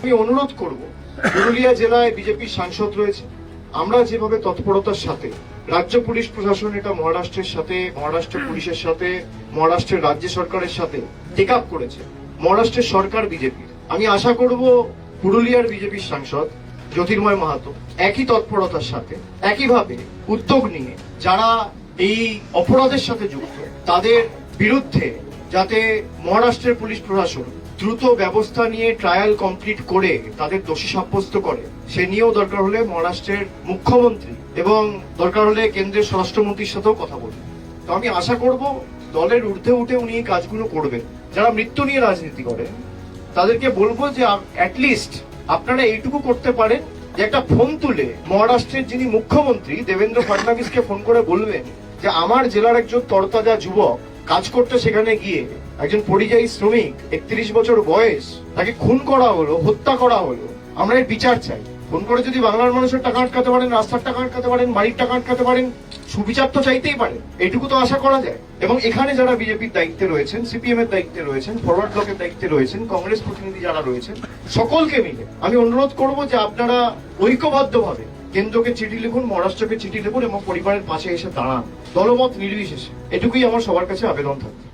আমি অনুরোধ করব, পুরুলিয়া জেলায় বিজেপির সাংসদ রয়েছে, আমরা যেভাবে তৎপরতার সাথে রাজ্য পুলিশ প্রশাসন এটা মহারাষ্ট্রের সাথে, মহারাষ্ট্র পুলিশের সাথে, মহারাষ্ট্রের রাজ্য সরকারের সাথে টেক আপ করেছে, মহারাষ্ট্রের সরকার বিজেপির, আমি আশা করব পুরুলিয়ার বিজেপির সাংসদ জ্যোতির্ময় মাহাতো একই তৎপরতার সাথে, একইভাবে উদ্যোগ নিয়ে যারা এই অপরাধের সাথে যুক্ত তাদের বিরুদ্ধে যাতে মহারাষ্ট্রের পুলিশ প্রশাসন দ্রুত ব্যবস্থা নিয়ে ট্রায়াল কমপ্লিট করে তাদের দোষী সাব্যস্ত করে, সে নিয়েও দরকার হলে মহারাষ্ট্রের মুখ্যমন্ত্রী এবং দরকার হলে কেন্দ্রের স্বরাষ্ট্রমন্ত্রীর সাথেও কথা বলবেন। তো আমি আশা করব দলের ঊর্ধ্বে উঠে উনি এই কাজগুলো করবেন। যারা মৃত্যু নিয়ে রাজনীতি করে তাদেরকে বলবো যে অ্যাটলিস্ট আপনারা এইটুকু করতে পারেন যে একটা ফোন তুলে মহারাষ্ট্রের যিনি মুখ্যমন্ত্রী দেবেন্দ্র ফডনবিসকে ফোন করে বলবেন যে আমার জেলার একজন তরতাজা যুবক কাজ করতে সেখানে গিয়ে একজন পরিযায়ী শ্রমিক 31 বছর বয়স, তাকে খুন করা হলো, হত্যা করা হলো, আমরা এর বিচার চাই। ফোন করে যদি বাংলার মানুষের টাকা আটকাতে পারেন, রাস্তার টাকা আটকাতে পারেন, বাড়ির টাকা আটকাতে পারেন, সুবিচার তো চাইতেই পারে, এটুকু তো আশা করা যায়। এবং এখানে যারা বিজেপির দায়িত্বে রয়েছেন, সিপিএম এর দায়িত্বে রয়েছেন, ফরওয়ার্ড ব্লকের দায়িত্বে রয়েছেন, কংগ্রেস প্রতিনিধি যারা রয়েছেন, সকলকে মিলে আমি অনুরোধ করব যে আপনারা ঐক্যবদ্ধভাবে কেন্দ্রকে চিঠি লিখুন, মহারাষ্ট্রকে চিঠি লিখুন এবং পরিবারের পাশে এসে দাঁড়ান, দলমত নির্বিশেষে। এটুকুই আমার সবার কাছে আবেদন থাকবে।